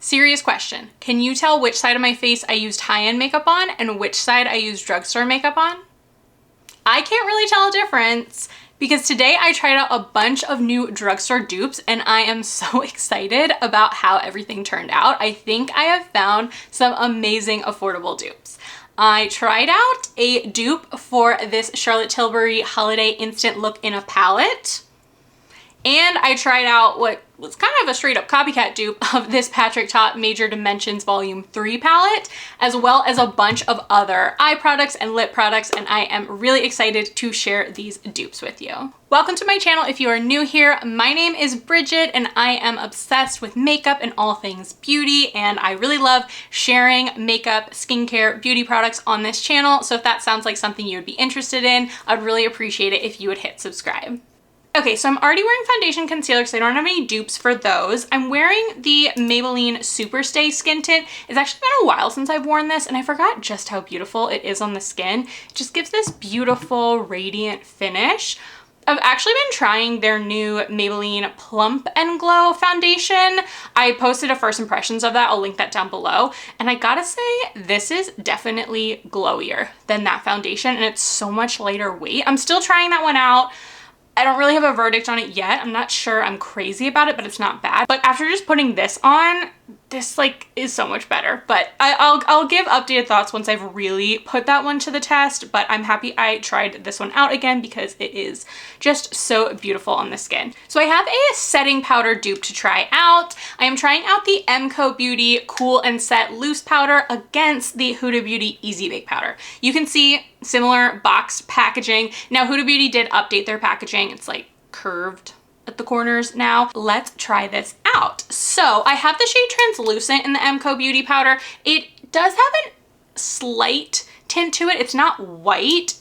Serious question. Can you tell which side of my face I used high-end makeup on and which side I used drugstore makeup on? I can't really tell a difference because today I tried out a bunch of new drugstore dupes and I am so excited about how everything turned out. I think I have found some amazing affordable dupes. I tried out a dupe for this Charlotte Tilbury Holiday Instant Look in a palette. And I tried out what was kind of a straight up copycat dupe of this Patrick Ta Major Dimensions Volume 3 palette, as well as a bunch of other eye products and lip products, and I am really excited to share these dupes with you. Welcome to my channel if you are new here. My name is Bridget and I am obsessed with makeup and all things beauty, and I really love sharing makeup, skincare, beauty products on this channel. So if that sounds like something you would be interested in, I'd really appreciate it if you would hit subscribe. Okay, so I'm already wearing foundation concealer because I don't have any dupes for those. I'm wearing the Maybelline Superstay Skin Tint. It's actually been a while since I've worn this and I forgot just how beautiful it is on the skin. It just gives this beautiful, radiant finish. I've actually been trying their new Maybelline Plump and Glow foundation. I posted a first impressions of that. I'll link that down below. And I gotta say, this is definitely glowier than that foundation and it's so much lighter weight. I'm still trying that one out. I don't really have a verdict on it yet. I'm not sure I'm crazy about it, but it's not bad. But after just putting this on, this like is so much better. But I'll give updated thoughts once I've really put that one to the test. But I'm happy I tried this one out again because it is just so beautiful on the skin. So I have a setting powder dupe to try out. I am trying out the MCO Beauty Cool and Set Loose Powder against the Huda Beauty Easy Bake Powder. You can see similar boxed packaging. Now Huda Beauty did update their packaging. It's like curved at the corners now. Let's try this out. So I have the shade Translucent in the MCO Beauty Powder. It does have a slight tint to it. It's not white,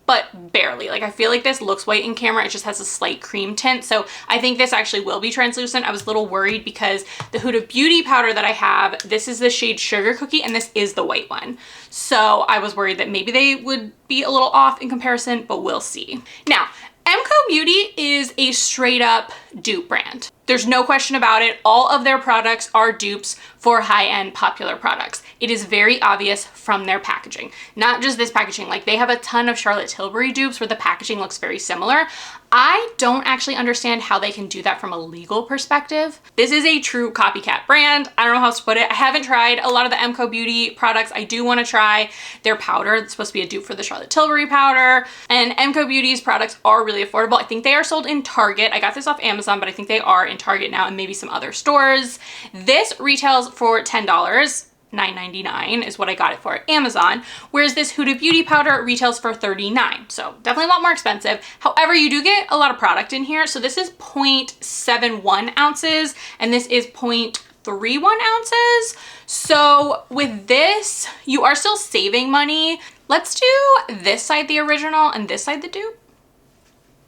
but barely. Like I feel like this looks white in camera. It just has a slight cream tint. So I think this actually will be translucent. I was a little worried because the Huda Beauty powder that I have, this is the shade Sugar Cookie and this is the white one. So I was worried that maybe they would be a little off in comparison, but we'll see. Now, MCO Beauty is a straight up dupe brand. There's no question about it. All of their products are dupes for high-end popular products. It is very obvious from their packaging. Not just this packaging, like they have a ton of Charlotte Tilbury dupes where the packaging looks very similar. I don't actually understand how they can do that from a legal perspective. This is a true copycat brand. I don't know how else to put it. I haven't tried a lot of the MCO Beauty products. I do want to try their powder. It's supposed to be a dupe for the Charlotte Tilbury powder. And MCO Beauty's products are really affordable. I think they are sold in Target. I got this off Amazon, but I think they are in Target now and maybe some other stores. This retails for $10. $9.99 is what I got it for at Amazon, whereas this Huda Beauty powder retails for $39. So definitely a lot more expensive. However, you do get a lot of product in here. So this is 0.71 ounces and this is 0.31 ounces. So with this, you are still saving money. Let's do this side the original and this side the dupe.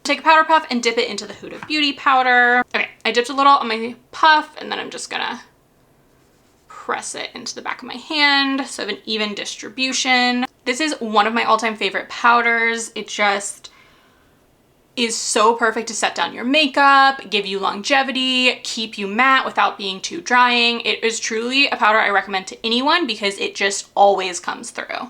Take a powder puff and dip it into the Huda Beauty powder. Okay, I dipped a little on my puff and then I'm just gonna press it into the back of my hand so I have an even distribution. This is one of my all-time favorite powders. It just is so perfect to set down your makeup, give you longevity, keep you matte without being too drying. It is truly a powder I recommend to anyone because it just always comes through.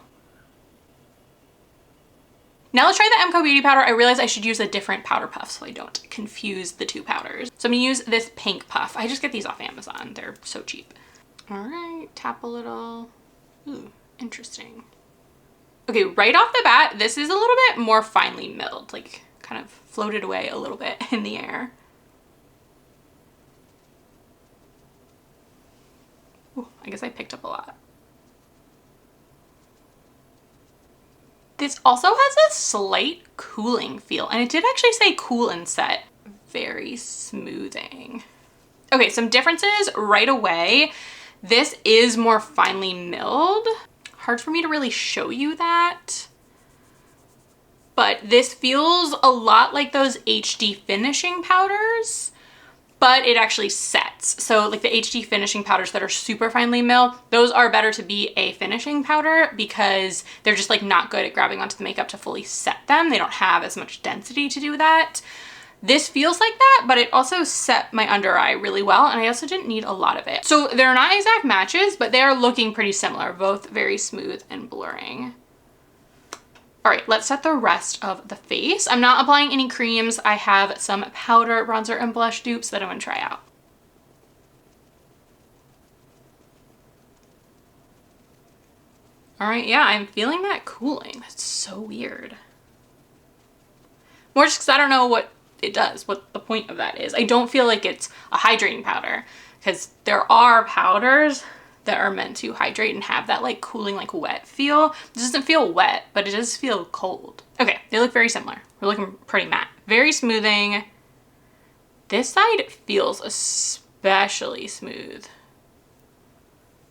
Now let's try the MCO Beauty powder. I realized I should use a different powder puff so I don't confuse the two powders. So I'm gonna use this pink puff. I just get these off Amazon. They're so cheap. All right, tap a little. Ooh, interesting. Okay, right off the bat, this is a little bit more finely milled, like kind of floated away a little bit in the air. Ooh, I guess I picked up a lot. This also has a slight cooling feel, and it did actually say cool and set. Very smoothing. Okay, some differences right away. This is more finely milled. Hard for me to really show you that. But this feels a lot like those HD finishing powders, but it actually sets. So like the HD finishing powders that are super finely milled, those are better to be a finishing powder because they're just like not good at grabbing onto the makeup to fully set them. They don't have as much density to do that. This feels like that, but it also set my under eye really well, and I also didn't need a lot of it. So they're not exact matches, but they are looking pretty similar, both very smooth and blurring. All right, let's set the rest of the face. I'm not applying any creams. I have some powder, bronzer, and blush dupes that I'm gonna try out. All right, yeah, I'm feeling that cooling. That's so weird. More just because I don't know what it does, what the point of that is. I don't feel like it's a hydrating powder, because there are powders that are meant to hydrate and have that like cooling, like wet feel. It doesn't feel wet, but it does feel cold. Okay, they look very similar. We're looking pretty matte. Very smoothing. This side feels especially smooth.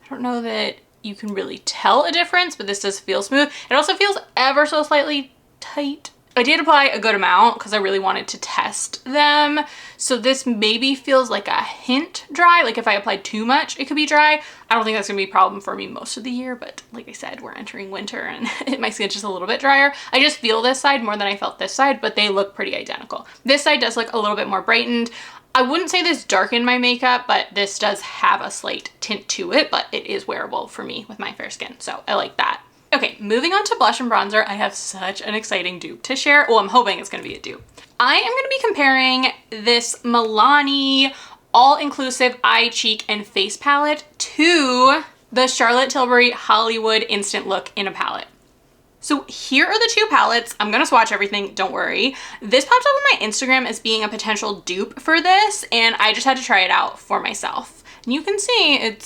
I don't know that you can really tell a difference, but this does feel smooth. It also feels ever so slightly tight. I did apply a good amount because I really wanted to test them. So this maybe feels like a hint dry. Like if I applied too much, it could be dry. I don't think that's gonna be a problem for me most of the year, but like I said, we're entering winter and my skin's just a little bit drier. I just feel this side more than I felt this side, but they look pretty identical. This side does look a little bit more brightened. I wouldn't say this darkened my makeup, but this does have a slight tint to it, but it is wearable for me with my fair skin, so I like that. Okay, moving on to blush and bronzer, I have such an exciting dupe to share. Well, I'm hoping it's gonna be a dupe. I am gonna be comparing this Milani all-inclusive eye, cheek, and face palette to the Charlotte Tilbury Hollywood Instant Look in a palette. So here are the two palettes. I'm gonna swatch everything, don't worry. This popped up on my Instagram as being a potential dupe for this, and I just had to try it out for myself. And you can see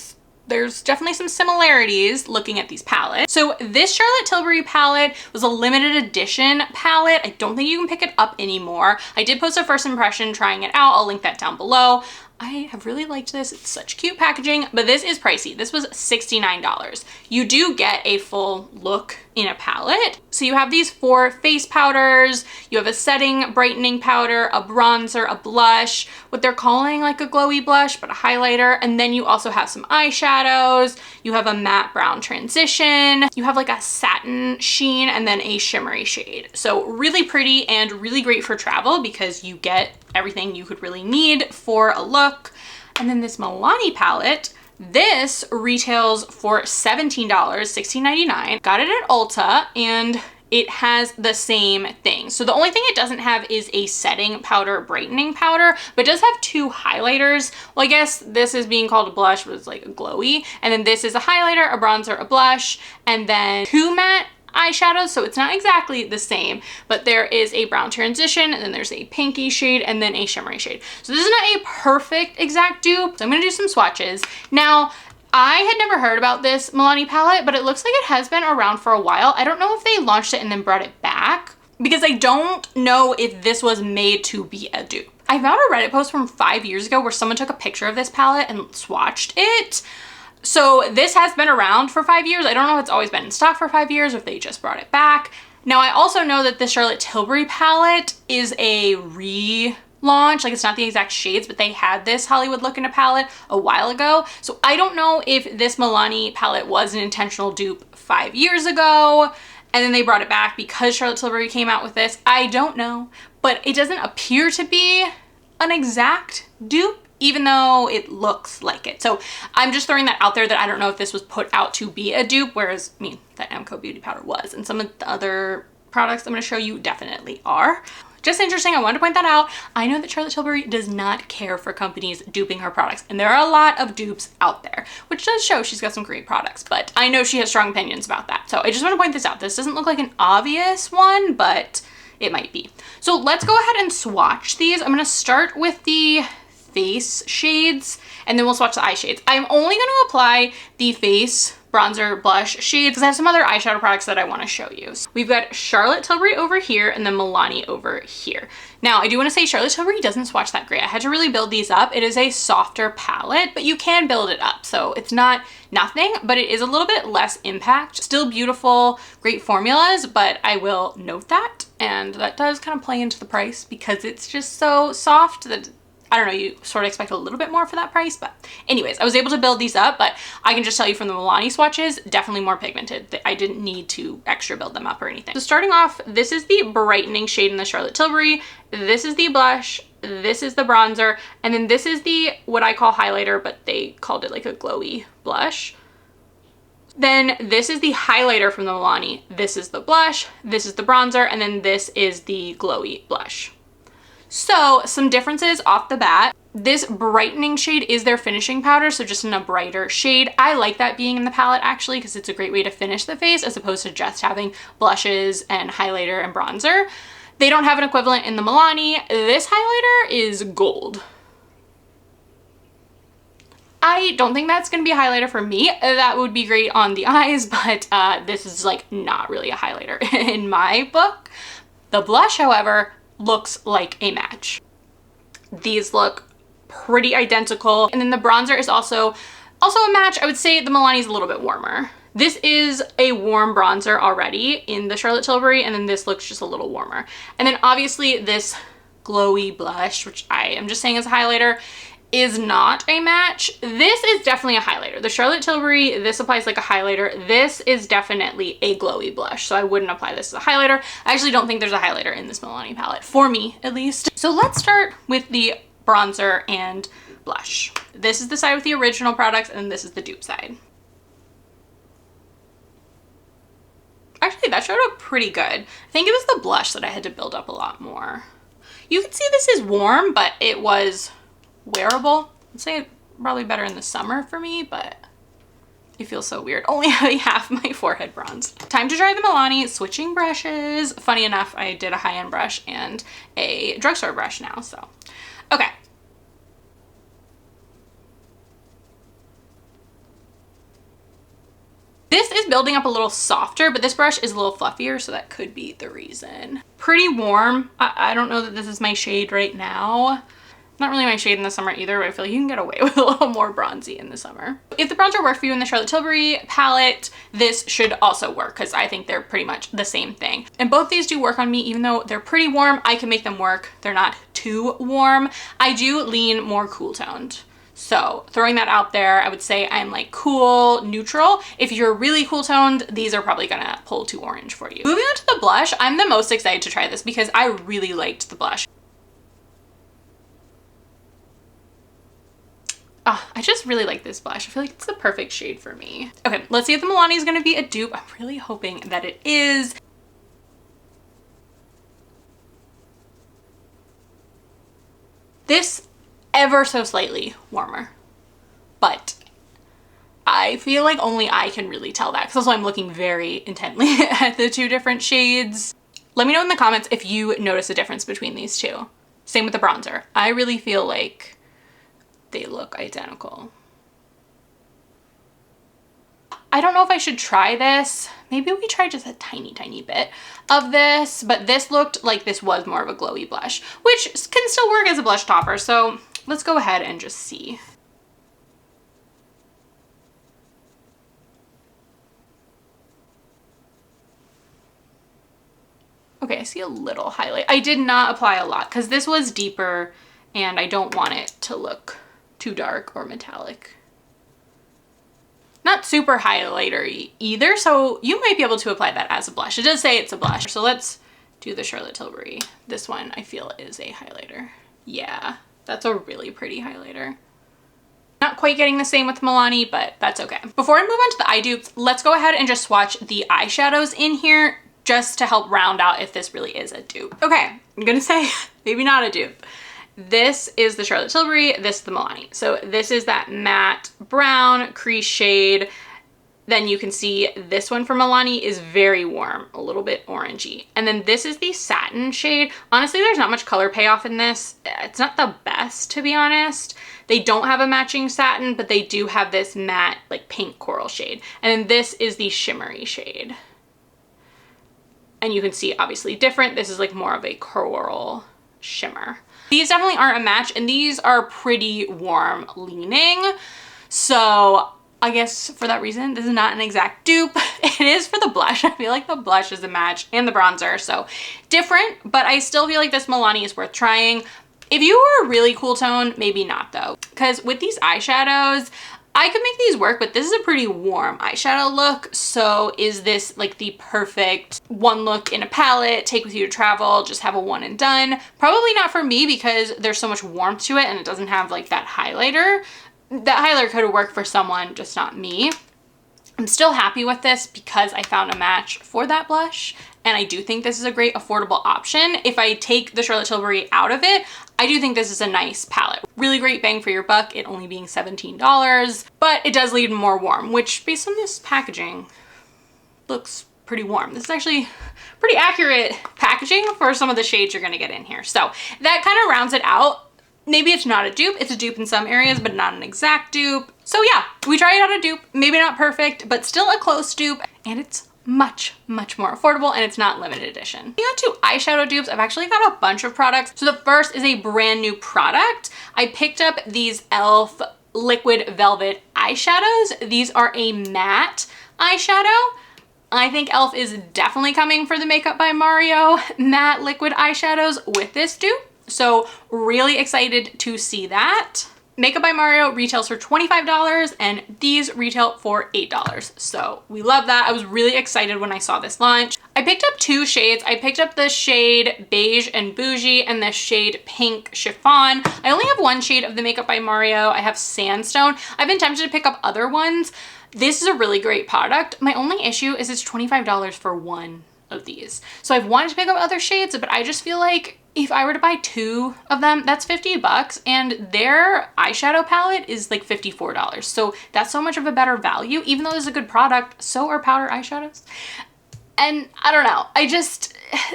there's definitely some similarities looking at these palettes. So this Charlotte Tilbury palette was a limited edition palette. I don't think you can pick it up anymore. I did post a first impression trying it out. I'll link that down below. I have really liked this. It's such cute packaging, but this is pricey. This was $69. You do get a full look in a palette. So you have these 4 face powders, you have a setting brightening powder, a bronzer, a blush, what they're calling like a glowy blush, but a highlighter. And then you also have some eyeshadows. You have a matte brown transition. You have like a satin sheen and then a shimmery shade. So really pretty and really great for travel because you get everything you could really need for a look. And then this Milani palette, this retails for $17, $16.99. Got it at Ulta and it has the same thing. So the only thing it doesn't have is a setting powder, brightening powder, but it does have 2 highlighters. Well, I guess this is being called a blush, but it's like a glowy. And then this is a highlighter, a bronzer, a blush, and then 2 matte eyeshadows, so it's not exactly the same, but there is a brown transition, and then there's a pinky shade, and then a shimmery shade. So this is not a perfect exact dupe, so I'm gonna do some swatches. Now, I had never heard about this Milani palette, but it looks like it has been around for a while. I don't know if they launched it and then brought it back, because I don't know if this was made to be a dupe. I found a Reddit post from 5 years ago where someone took a picture of this palette and swatched it. So this has been around for 5 years. I don't know if it's always been in stock for 5 years or if they just brought it back. Now, I also know that the Charlotte Tilbury palette is a relaunch. Like, it's not the exact shades, but they had this Hollywood Look in a palette a while ago. So I don't know if this Milani palette was an intentional dupe 5 years ago and then they brought it back because Charlotte Tilbury came out with this. I don't know, but it doesn't appear to be an exact dupe, even though it looks like it. So I'm just throwing that out there that I don't know if this was put out to be a dupe, whereas that Emco Beauty Powder was, and some of the other products I'm gonna show you definitely are. Just interesting, I wanted to point that out. I know that Charlotte Tilbury does not care for companies duping her products, and there are a lot of dupes out there, which does show she's got some great products, but I know she has strong opinions about that. So I just wanna point this out. This doesn't look like an obvious one, but it might be. So let's go ahead and swatch these. I'm gonna start with the face shades and then we'll swatch the eye shades. I'm only going to apply the face bronzer blush shades because I have some other eyeshadow products that I want to show you. So we've got Charlotte Tilbury over here and then Milani over here. Now, I do want to say Charlotte Tilbury doesn't swatch that great. I had to really build these up. It is a softer palette, but you can build it up. So it's not nothing, but it is a little bit less impact. Still beautiful, great formulas, but I will note that. And that does kind of play into the price because it's just so soft that I don't know, you sort of expect a little bit more for that price, but anyways, I was able to build these up, but I can just tell you from the Milani swatches, definitely more pigmented. I didn't need to extra build them up or anything. So starting off, this is the brightening shade in the Charlotte Tilbury. This is the blush. This is the bronzer. And then this is the, what I call highlighter, but they called it like a glowy blush. Then this is the highlighter from the Milani. This is the blush. This is the bronzer. And then this is the glowy blush. So some differences off the bat. This brightening shade is their finishing powder, so just in a brighter shade. I like that being in the palette actually because it's a great way to finish the face as opposed to just having blushes and highlighter and bronzer. They don't have an equivalent in the Milani. This highlighter is gold. I don't think that's going to be a highlighter for me. That would be great on the eyes, but this is like not really a highlighter in my book. The blush, however, looks like a match. These look pretty identical. And then the bronzer is also a match. I would say the Milani is a little bit warmer. This is a warm bronzer already in the Charlotte Tilbury, and then this looks just a little warmer. And then obviously this glowy blush, which I am just saying is a highlighter, is not a match. This is definitely a highlighter. The Charlotte Tilbury, this applies like a highlighter. This is definitely a glowy blush, so I wouldn't apply this as a highlighter. I actually don't think there's a highlighter in this Milani palette, for me at least. So let's start with the bronzer and blush. This is the side with the original products, and this is the dupe side. Actually, that showed up pretty good. I think it was the blush that I had to build up a lot more. You can see this is warm, but it was wearable. I'd say probably better in the summer for me, but it feels so weird only having half my forehead bronzed. Time to try the Milani, switching brushes. Funny enough, I did a high-end brush and a drugstore brush now, so. Okay. This is building up a little softer, but this brush is a little fluffier, so that could be the reason. Pretty warm. I don't know that this is my shade right now. Not really my shade in the summer either, but I feel like you can get away with a little more bronzy in the summer. If the bronzer worked for you in the Charlotte Tilbury palette, this should also work because I think they're pretty much the same thing. And both these do work on me, even though they're pretty warm, I can make them work. They're not too warm. I do lean more cool toned. So throwing that out there, I would say I'm like cool, neutral. If you're really cool toned, these are probably gonna pull too orange for you. Moving on to the blush, I'm the most excited to try this because I really liked the blush. I just really like this blush. I feel like it's the perfect shade for me. Okay, let's see if the Milani is gonna be a dupe. I'm really hoping that it is. This ever so slightly warmer, but I feel like only I can really tell that because also I'm looking very intently at the two different shades. Let me know in the comments if you notice a difference between these two. Same with the bronzer. I really feel like they look identical. I don't know if I should try this. Maybe we try just a tiny bit of this, but this looked like this was more of a glowy blush, which can still work as a blush topper. So let's go ahead and just see. Okay, I see a little highlight. I did not apply a lot because this was deeper and I don't want it to look too dark or metallic. Not super highlighter-y either, so you might be able to apply that as a blush. It does say it's a blush, so let's do the Charlotte Tilbury. This one I feel is a highlighter. Yeah, that's a really pretty highlighter. Not quite getting the same with Milani, but that's okay. Before I move on to the eye dupes, let's go ahead and just swatch the eyeshadows in here just to help round out if this really is a dupe. Okay, I'm gonna say maybe not a dupe. This is the Charlotte Tilbury, this is the Milani. So this is that matte brown crease shade. Then you can see this one from Milani is very warm, a little bit orangey. And then this is the satin shade. Honestly, there's not much color payoff in this. It's not the best, to be honest. They don't have a matching satin, but they do have this matte, like pink coral shade. And then this is the shimmery shade. And you can see obviously different. This is like more of a coral shimmer. These definitely aren't a match, and these are pretty warm leaning. So I guess for that reason, this is not an exact dupe. It is for the blush. I feel like the blush is a match and the bronzer, so different, but I still feel like this Milani is worth trying. If you were a really cool tone, maybe not though. Because with these eyeshadows, I could make these work, but this is a pretty warm eyeshadow look. So is this like the perfect one look in a palette, take with you to travel, just have a one and done? Probably not for me because there's so much warmth to it and it doesn't have like that highlighter. That highlighter could have worked for someone, just not me. I'm still happy with this because I found a match for that blush, and I do think this is a great affordable option. If I take the Charlotte Tilbury out of it, I do think this is a nice palette. Really great bang for your buck, it only being $17, but it does leave more warm, which based on this packaging looks pretty warm. This is actually pretty accurate packaging for some of the shades you're gonna get in here. So that kind of rounds it out. Maybe it's not a dupe. It's a dupe in some areas, but not an exact dupe. So yeah, we tried out a dupe, maybe not perfect, but still a close dupe, and it's much, much more affordable, and it's not limited edition. Moving on to eyeshadow dupes, I've actually got a bunch of products. So the first is a brand new product. I picked up these e.l.f. liquid velvet eyeshadows. These are a matte eyeshadow. I think e.l.f. is definitely coming for the Makeup by Mario matte liquid eyeshadows with this dupe. So really excited to see that. Makeup by Mario retails for $25 and these retail for $8. So we love that. I was really excited when I saw this launch. I picked up two shades. I picked up the shade Beige and Bougie and the shade Pink Chiffon. I only have one shade of the Makeup by Mario. I have Sandstone. I've been tempted to pick up other ones. This is a really great product. My only issue is it's $25 for one of these. So I've wanted to pick up other shades, but I just feel like if I were to buy two of them, that's $50 and their eyeshadow palette is like $54. So that's so much of a better value. Even though this is a good product, so are powder eyeshadows. And I don't know,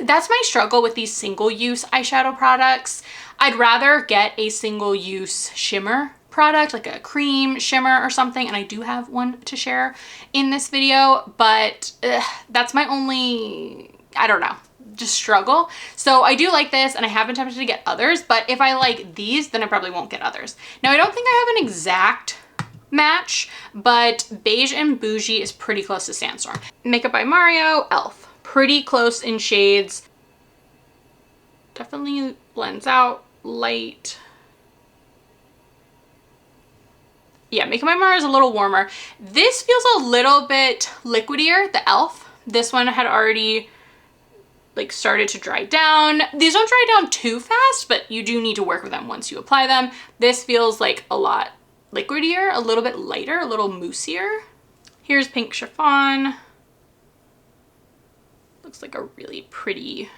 that's my struggle with these single-use eyeshadow products. I'd rather get a single-use shimmer product, like a cream shimmer or something, and I do have one to share in this video, but that's my only, I don't know, just struggle. So I do like this and I have been tempted to get others, but if I like these, then I probably won't get others. Now I don't think I have an exact match, but Beige and Bougie is pretty close to Sandstorm. Makeup by Mario, e.l.f. Pretty close in shades. Definitely blends out, light. Yeah, Makeup by Mario is a little warmer. This feels a little bit liquidier, the e.l.f. This one had already like started to dry down. These don't dry down too fast, but you do need to work with them once you apply them. This feels like a lot liquidier, a little bit lighter, a little moussier. Here's Pink Chiffon. Looks like a really pretty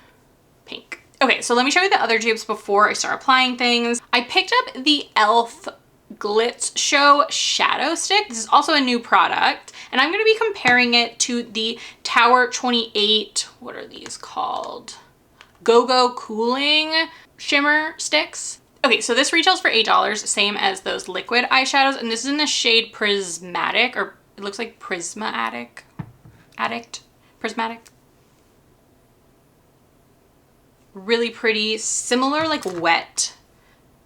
pink. Okay, so let me show you the other dupes before I start applying things. I picked up the e.l.f. Glitz Show Shadow Stick. This is also a new product, and I'm going to be comparing it to the Tower 28, what are these called? Go-Go Cooling Shimmer Sticks. Okay, so this retails for $8, same as those liquid eyeshadows, and this is in the shade Prismatic, or it looks like Prismatic. Prismatic. Really pretty, similar like wet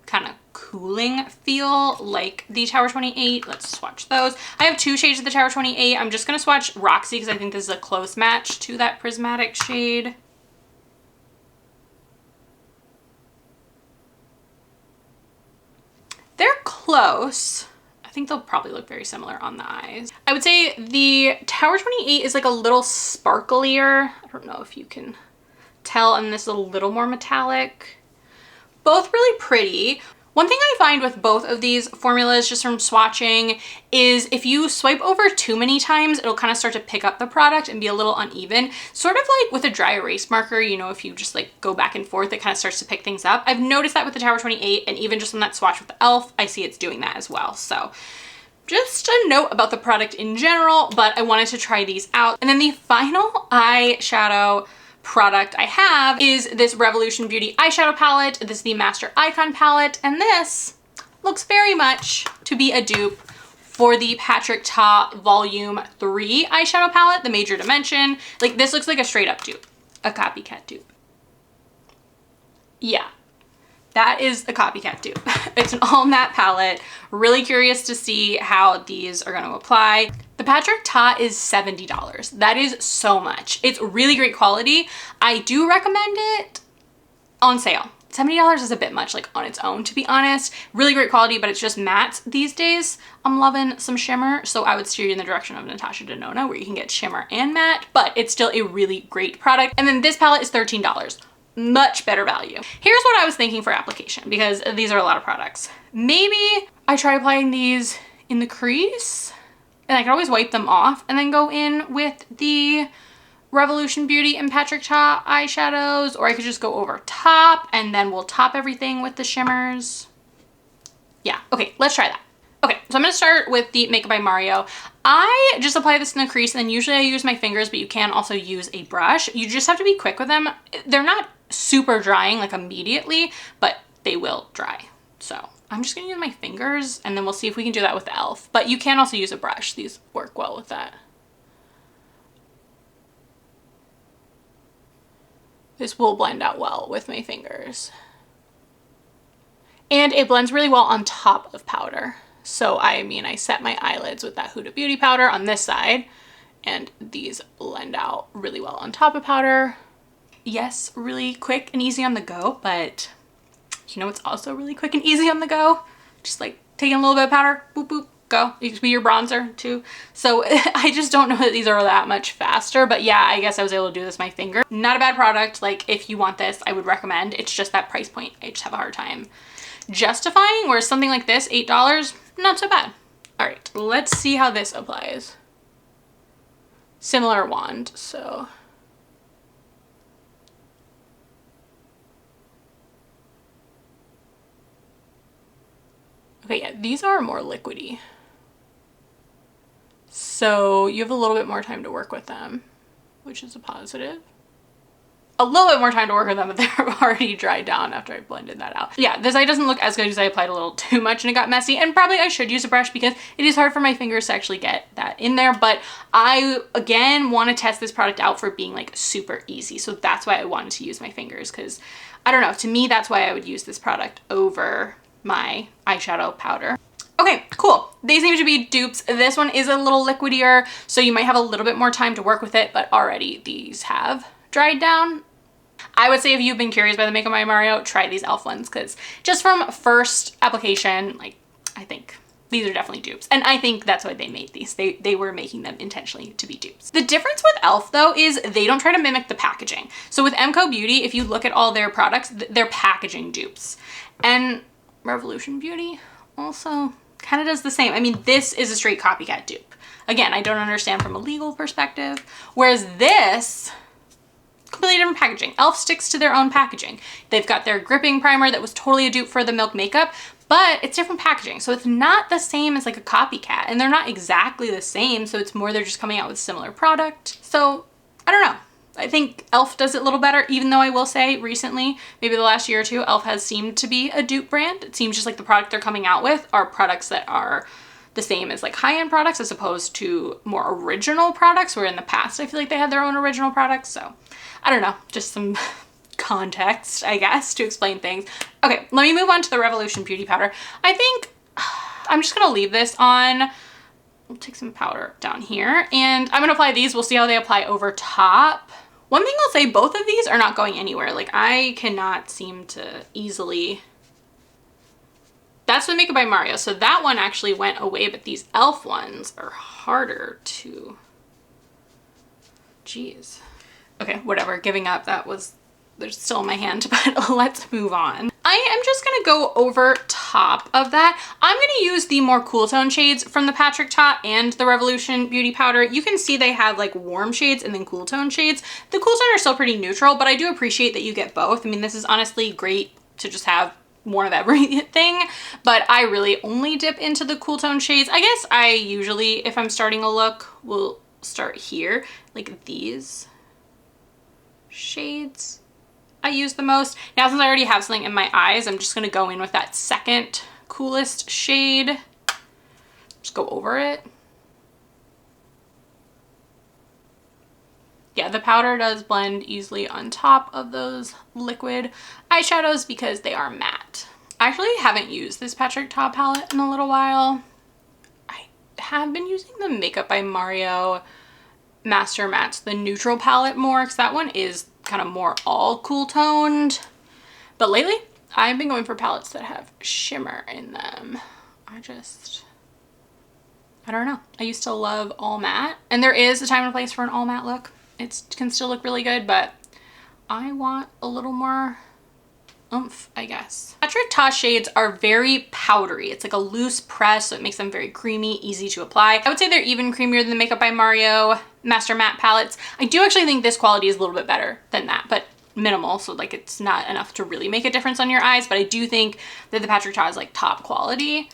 kind of cooling feel like the Tower 28. Let's swatch those. I have two shades of the Tower 28. I'm just gonna swatch Roxy because I think this is a close match to that Prismatic shade. They're close. I think they'll probably look very similar on the eyes. I would say the Tower 28 is like a little sparklier. I don't know if you can tell, and this is a little more metallic. Both really pretty. One thing I find with both of these formulas, just from swatching, is if you swipe over too many times, it'll kind of start to pick up the product and be a little uneven. Sort of like with a dry erase marker, you know, if you just like go back and forth, it kind of starts to pick things up. I've noticed that with the Tower 28, and even just on that swatch with the e.l.f., I see it's doing that as well. So just a note about the product in general, but I wanted to try these out. And then the final eyeshadow product I have is this Revolution Beauty eyeshadow palette. This is the Master Icon palette, and this looks very much to be a dupe for the Patrick Ta Volume 3 eyeshadow palette, the Major Dimension. Like, this looks like a straight up dupe, a copycat dupe. Yeah, that is a copycat dupe. It's an all matte palette. Really curious to see how these are going to apply. The Patrick Ta is $70. That is so much. It's really great quality. I do recommend it on sale. $70 is a bit much, like on its own, to be honest. Really great quality, but it's just matte these days. I'm loving some shimmer, so I would steer you in the direction of Natasha Denona, where you can get shimmer and matte, but it's still a really great product. And then this palette is $13. Much better value. Here's what I was thinking for application, because these are a lot of products. Maybe I try applying these in the crease, and I can always wipe them off and then go in with the Revolution Beauty and Patrick Ta eyeshadows, or I could just go over top and then we'll top everything with the shimmers. Yeah, okay, let's try that. Okay, so I'm gonna start with the Makeup by Mario. I just apply this in the crease, and then usually I use my fingers, but you can also use a brush. You just have to be quick with them. They're not super drying like immediately, but they will dry. So I'm just gonna use my fingers, and then we'll see if we can do that with the e.l.f. But you can also use a brush. These work well with that. This will blend out well with my fingers. And it blends really well on top of powder. So I mean, I set my eyelids with that Huda Beauty powder on this side, and these blend out really well on top of powder. Yes, really quick and easy on the go, but you know it's also really quick and easy on the go? Just like taking a little bit of powder, boop, boop, go. It could be your bronzer too. So I just don't know that these are that much faster, but yeah, I guess I was able to do this with my finger. Not a bad product. Like, if you want this, I would recommend. It's just that price point I just have a hard time justifying, whereas something like this, $8, not so bad. All right, let's see how this applies. Similar wand, so. Okay, yeah, these are more liquidy. So you have a little bit more time to work with them, which is a positive. A little bit more time to work with them, but they're already dried down after I blended that out. Yeah, this eye doesn't look as good because I applied a little too much and it got messy, and probably I should use a brush because it is hard for my fingers to actually get that in there. But I, again, want to test this product out for being like super easy. So that's why I wanted to use my fingers, because I don't know, to me, that's why I would use this product over my eyeshadow powder. Okay, cool. They seem to be dupes. This one is a little liquidier, so you might have a little bit more time to work with it, but already these have dried down. I would say if you've been curious by the Makeup by Mario, try these e.l.f. ones, because just from first application, like, I think these are definitely dupes. And I think that's why they made these. They were making them intentionally to be dupes. The difference with e.l.f. though is they don't try to mimic the packaging. So with MCO Beauty, if you look at all their products, they're packaging dupes. And Revolution Beauty also kind of does the same. I mean, this is a straight copycat dupe. Again, I don't understand from a legal perspective. Whereas this, completely different packaging. e.l.f. sticks to their own packaging. They've got their gripping primer that was totally a dupe for the Milk Makeup, but it's different packaging. So it's not the same as like a copycat, and they're not exactly the same. So it's more they're just coming out with similar product. So I don't know. I think e.l.f. does it a little better, even though I will say recently, maybe the last year or two, e.l.f. has seemed to be a dupe brand. It seems just like the product they're coming out with are products that are the same as like high-end products as opposed to more original products, where in the past I feel like they had their own original products. So I don't know, just some context, I guess, to explain things. Okay, let me move on to the Revolution Beauty Powder. I think I'm just gonna leave this on. We'll take some powder down here, and I'm gonna apply these. We'll see how they apply over top. One thing I'll say, both of these are not going anywhere. Like, I cannot seem to easily. That's the Makeup by Mario. So that one actually went away, but these e.l.f. ones are harder to, geez. Okay, whatever, giving up. That was, they're still in my hand, but let's move on. I am just gonna go over top of that. I'm gonna use the more cool tone shades from the Patrick Ta and the Revolution Beauty Powder. You can see they have like warm shades and then cool tone shades. The cool tone are still pretty neutral, but I do appreciate that you get both. I mean, this is honestly great to just have one of everything, but I really only dip into the cool tone shades. I guess I usually, if I'm starting a look, will start here, like these shades I use the most. Now, since I already have something in my eyes, I'm just gonna go in with that second coolest shade. Just go over it. Yeah, the powder does blend easily on top of those liquid eyeshadows because they are matte. I actually haven't used this Patrick Ta palette in a little while. I have been using the Makeup by Mario Master Mattes, the neutral palette more, because that one is kind of more all cool toned. But lately, I've been going for palettes that have shimmer in them. I don't know. I used to love all matte, and there is a time and a place for an all matte look. It can still look really good, but I want a little more oomph, I guess. Patrick Ta shades are very powdery. It's like a loose press, so it makes them very creamy, easy to apply. I would say they're even creamier than the Makeup by Mario Master Matte palettes. I do actually think this quality is a little bit better than that, but minimal, so like it's not enough to really make a difference on your eyes, but I do think that the Patrick Ta is like top quality.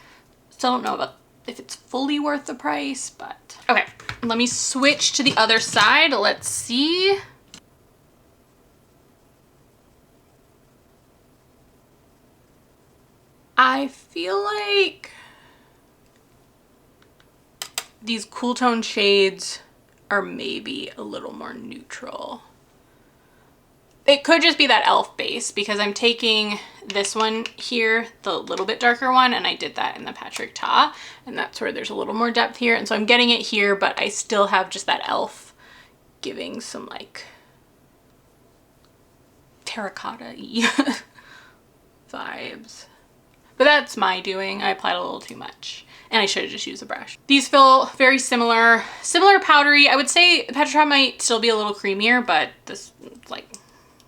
Still don't know about if it's fully worth the price, but okay. Let me switch to the other side. Let's see. I feel like these cool tone shades are maybe a little more neutral. It could just be that e.l.f. base because I'm taking this one here, the little bit darker one, and I did that in the Patrick Ta, and that's where there's a little more depth here. And so I'm getting it here, but I still have just that e.l.f. giving some like terracotta-y vibes. But that's my doing. I applied a little too much, and I should have just used a brush. These feel very similar powdery. I would say Patrick Ta might still be a little creamier, but this is like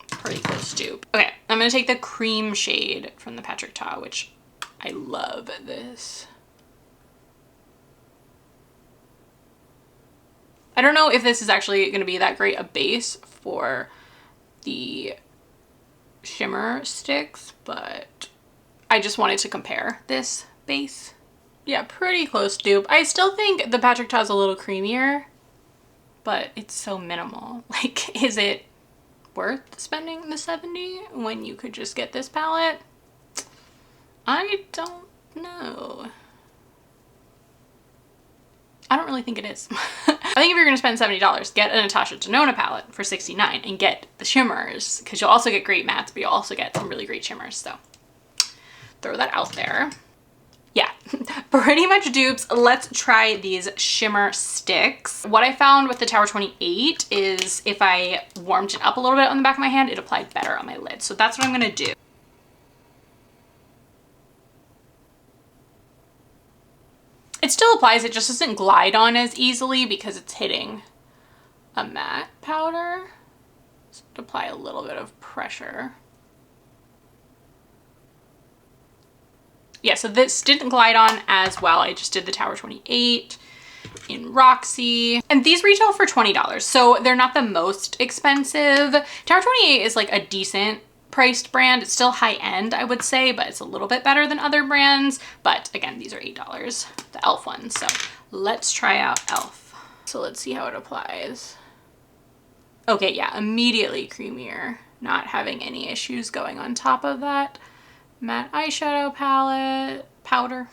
pretty close dupe. Okay, I'm gonna take the cream shade from the Patrick Ta, which I love this. I don't know if this is actually gonna be that great a base for the shimmer sticks, but I just wanted to compare this base. Yeah, pretty close dupe. I still think the Patrick Ta is a little creamier, but it's so minimal. Like, is it worth spending the $70 when you could just get this palette? I don't know. I don't really think it is. I think if you're gonna spend $70, get a Natasha Denona palette for $69 and get the shimmers, because you'll also get great mattes, but you'll also get some really great shimmers, so throw that out there. Yeah, pretty much dupes. Let's try these shimmer sticks. What I found with the Tower 28 is if I warmed it up a little bit on the back of my hand, it applied better on my lid. So that's what I'm gonna do. It still applies, it just doesn't glide on as easily because it's hitting a matte powder. So apply a little bit of pressure. Yeah, so this didn't glide on as well. I just did the Tower 28 in Roxy. And these retail for $20, so they're not the most expensive. Tower 28 is like a decent priced brand. It's still high end, I would say, but it's a little bit better than other brands. But again, these are $8, the e.l.f. ones. So let's try out e.l.f. So let's see how it applies. Okay, yeah, immediately creamier. Not having any issues going on top of that matte eyeshadow palette powder.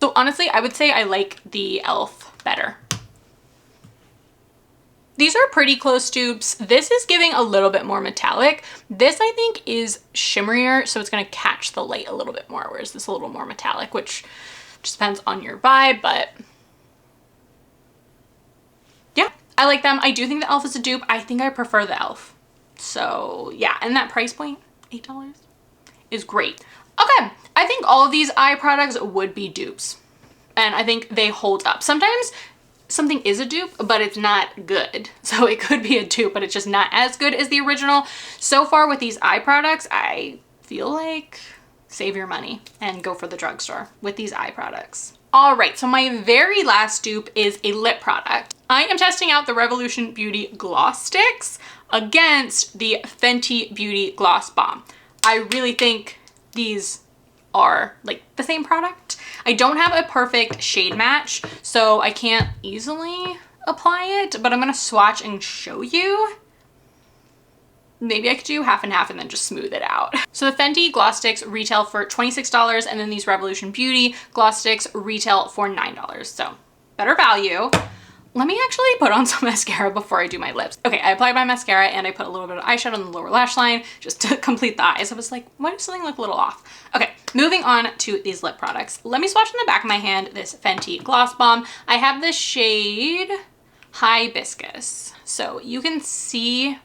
So honestly, I would say I like the e.l.f. better. These are pretty close dupes. This is giving a little bit more metallic. This I think is shimmerier, so it's gonna catch the light a little bit more, whereas this is a little more metallic, which just depends on your vibe, but yeah, I like them. I do think the e.l.f. is a dupe. I think I prefer the e.l.f. So yeah, and that price point, $8, is great. Okay, I think all of these eye products would be dupes, and I think they hold up. Sometimes something is a dupe, but it's not good. So it could be a dupe, but it's just not as good as the original. So far with these eye products, I feel like save your money and go for the drugstore with these eye products. All right, so my very last dupe is a lip product. I am testing out the Revolution Beauty Gloss Sticks against the Fenty Beauty Gloss Bomb. I really think these are like the same product. I don't have a perfect shade match, so I can't easily apply it, but I'm gonna swatch and show you. Maybe I could do half and half and then just smooth it out. So the Fenty gloss sticks retail for $26, and then these Revolution Beauty gloss sticks retail for $9. So better value. Let me actually put on some mascara before I do my lips. Okay, I applied my mascara and I put a little bit of eyeshadow on the lower lash line just to complete the eyes. I was like, why does something look a little off? Okay, moving on to these lip products. Let me swatch in the back of my hand this Fenty Gloss Bomb. I have this shade Hibiscus. So you can see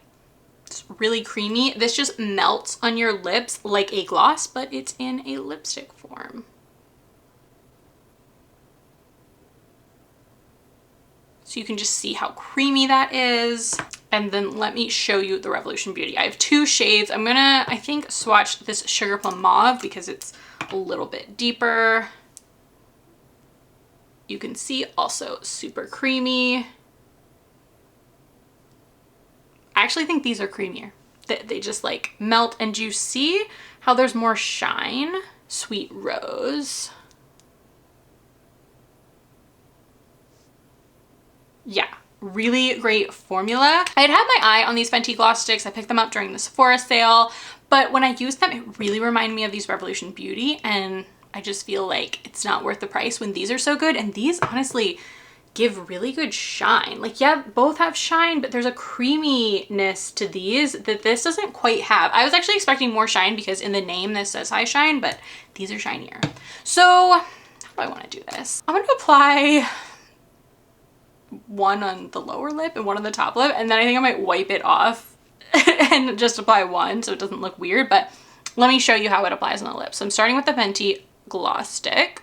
it's really creamy. This just melts on your lips like a gloss, but it's in a lipstick form. So you can just see how creamy that is. And then let me show you the Revolution Beauty. I have two shades. I'm gonna, I think, swatch this Sugar Plum Mauve because it's a little bit deeper. You can see also super creamy. I actually think these are creamier. They just like melt, and you see how there's more shine? Sweet Rose. Yeah, really great formula. I had my eye on these Fenty gloss sticks. I picked them up during the Sephora sale, but when I used them, it really reminded me of these Revolution Beauty, and I just feel like it's not worth the price when these are so good. And these honestly give really good shine. Like, yeah, both have shine, but there's a creaminess to these that this doesn't quite have. I was actually expecting more shine because in the name this says high shine, but these are shinier. So how do I want to do this? I'm going to apply one on the lower lip and one on the top lip, and then I think I might wipe it off and just apply one so it doesn't look weird. But let me show you how it applies on the lip. So I'm starting with the Fenty gloss stick.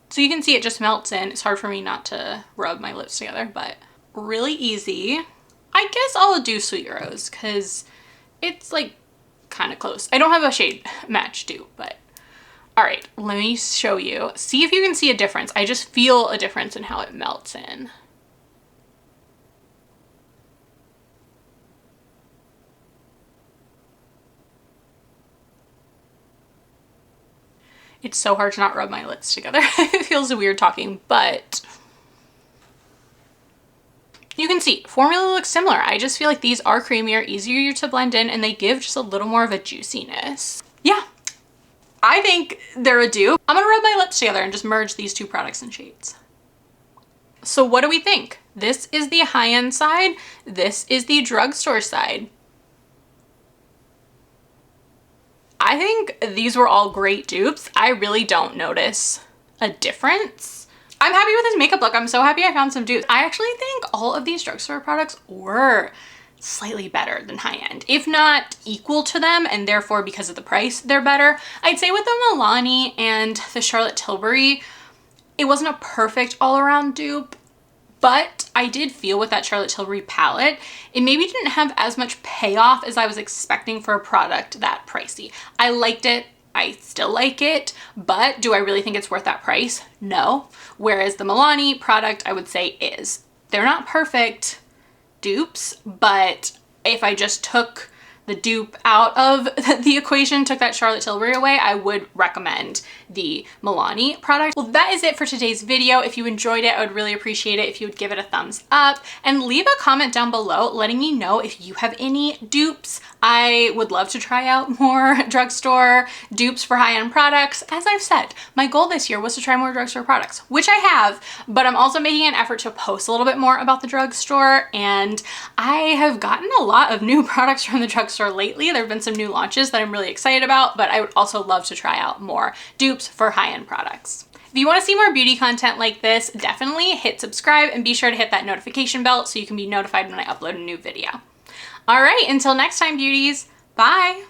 So you can see it just melts in. It's hard for me not to rub my lips together, but really easy. I guess I'll do Sweet Rose because it's like kind of close. I don't have a shade match dupe, but all right, let me show you. See if you can see a difference. I just feel a difference in how it melts in. It's so hard to not rub my lips together. It feels weird talking, but you can see formula looks similar. I just feel like these are creamier, easier to blend in, and they give just a little more of a juiciness. Yeah. I think they're a dupe. I'm gonna rub my lips together and just merge these two products and shades. So what do we think? This is the high-end side. This is the drugstore side. I think these were all great dupes. I really don't notice a difference. I'm happy with this makeup look. I'm so happy I found some dupes. I actually think all of these drugstore products were slightly better than high-end, if not equal to them, and therefore because of the price they're better. I'd say with the Milani and the Charlotte Tilbury, it wasn't a perfect all-around dupe, but I did feel with that Charlotte Tilbury palette, it maybe didn't have as much payoff as I was expecting for a product that pricey. I liked it. I still like it, but do I really think it's worth that price? No. Whereas the Milani product, I would say is. They're not perfect dupes, but if I just took the dupe out of the equation, took that Charlotte Tilbury away, I would recommend the Milani product. Well, that is it for today's video. If you enjoyed it, I would really appreciate it if you would give it a thumbs up and leave a comment down below letting me know if you have any dupes. I would love to try out more drugstore dupes for high-end products. As I've said, my goal this year was to try more drugstore products, which I have, but I'm also making an effort to post a little bit more about the drugstore, and I have gotten a lot of new products from the drugstore lately. There have been some new launches that I'm really excited about, but I would also love to try out more dupes for high-end products. If you want to see more beauty content like this, definitely hit subscribe and be sure to hit that notification bell so you can be notified when I upload a new video. All right, until next time, beauties, bye.